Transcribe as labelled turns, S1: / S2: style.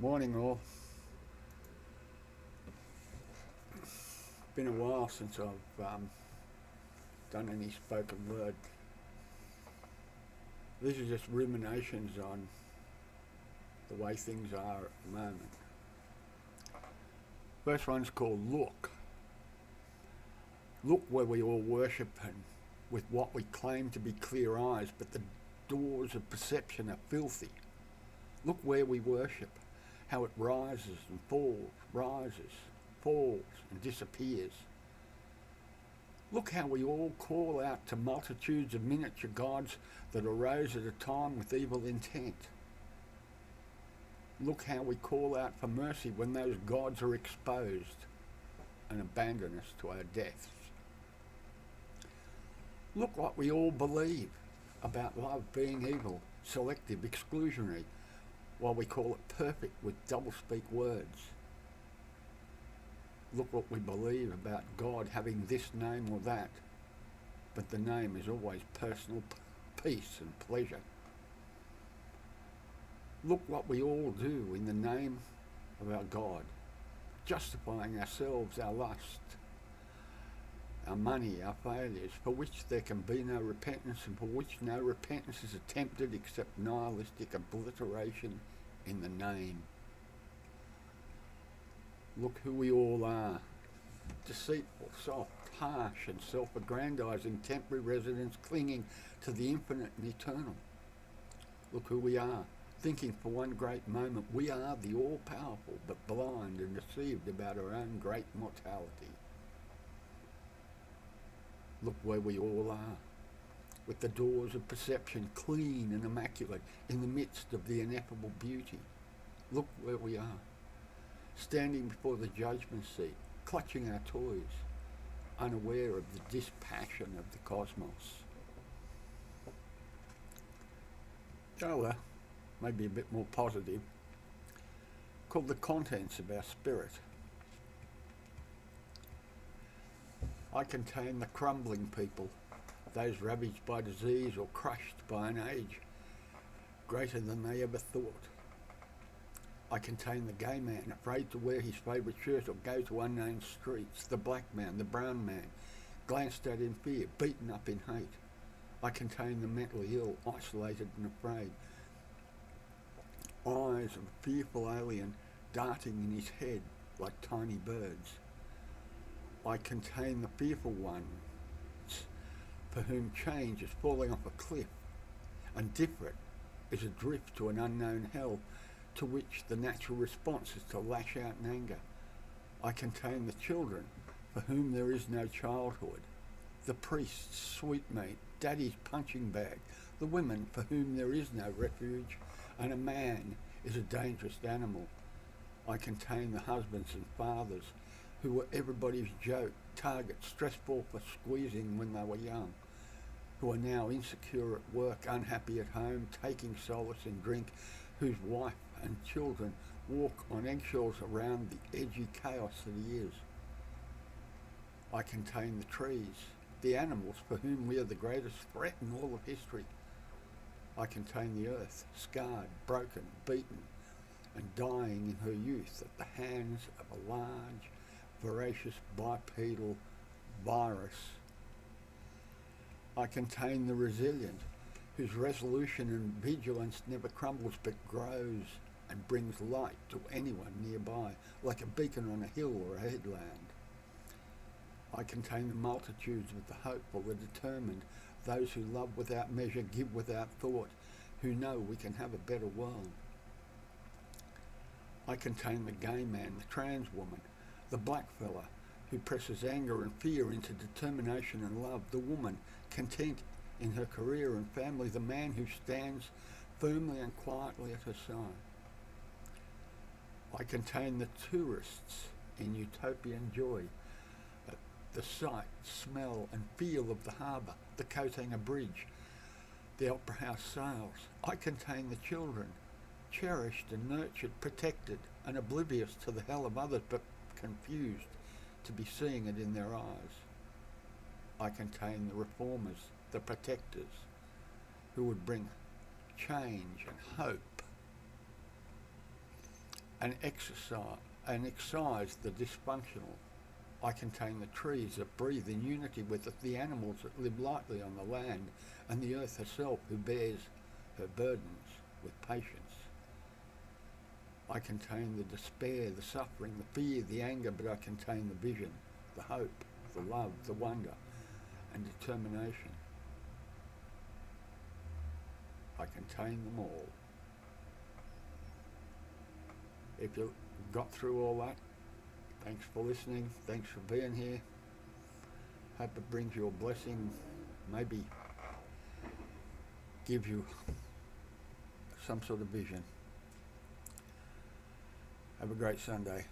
S1: Morning all. Been a while since I've done any spoken word. These are just ruminations on the way things are at the moment. First one's called Look. Look where we all worship and with what we claim to be clear eyes, but the doors of perception are filthy. Look where we worship, how it rises and falls, and disappears. Look how we all call out to multitudes of miniature gods that arose at a time with evil intent. Look how we call out for mercy when those gods are exposed and abandon us to our deaths. Look what we all believe about love being evil, selective, exclusionary, while we call it perfect with doublespeak words. Look what we believe about God having this name or that, but the name is always personal peace and pleasure. Look what we all do in the name of our God, justifying ourselves, our lust, our money, our failures, for which there can be no repentance and for which no repentance is attempted except nihilistic obliteration in the name. Look who we all are. Deceitful, soft, harsh and self-aggrandizing temporary residents clinging to the infinite and eternal. Look who we are. Thinking for one great moment we are the all-powerful but blind and deceived about our own great mortality. Look where we all are. With the doors of perception clean and immaculate in the midst of the ineffable beauty. Look where we are. Standing before the judgment seat, clutching our toys, unaware of the dispassion of the cosmos. Another, maybe a bit more positive, called the contents of our spirit. I contain the crumbling people, those ravaged by disease or crushed by an age greater than they ever thought. I contain the gay man, afraid to wear his favourite shirt or go to unknown streets, the black man, the brown man, glanced at in fear, beaten up in hate. I contain the mentally ill, isolated and afraid. Eyes of a fearful alien darting in his head like tiny birds. I contain the fearful ones for whom change is falling off a cliff, and different is adrift to an unknown hell, to which the natural response is to lash out in anger. I contain the children for whom there is no childhood, the priest's sweetmeat, daddy's punching bag, the women for whom there is no refuge, and a man is a dangerous animal. I contain the husbands and fathers who were everybody's joke, target, stressful for squeezing when they were young, who are now insecure at work, unhappy at home, taking solace in drink, whose wife and children walk on eggshells around the edgy chaos that he is. I contain the trees, the animals for whom we are the greatest threat in all of history. I contain the earth, scarred, broken, beaten, and dying in her youth at the hands of a large, voracious bipedal virus. I contain the resilient, whose resolution and vigilance never crumbles but grows and brings light to anyone nearby, like a beacon on a hill or a headland. I contain the multitudes of the hopeful, the determined, those who love without measure, give without thought, who know we can have a better world. I contain the gay man, the trans woman, the black fella who presses anger and fear into determination and love, the woman content in her career and family, the man who stands firmly and quietly at her side. I contain the tourists in utopian joy, the sight, smell and feel of the harbour, the Coathanger Bridge, the Opera House sails. I contain the children, cherished and nurtured, protected and oblivious to the hell of others, but confused to be seeing it in their eyes. I contain the reformers, the protectors, who would bring change and hope. and excise the dysfunctional. I contain the trees that breathe in unity with the animals that live lightly on the land, and the earth herself who bears her burdens with patience. I contain the despair, the suffering, the fear, the anger, but I contain the vision, the hope, the love, the wonder, and determination. I contain them all. If you got through all that, thanks for listening, thanks for being here. Hope it brings you a blessing, maybe give you some sort of vision. Have a great Sunday.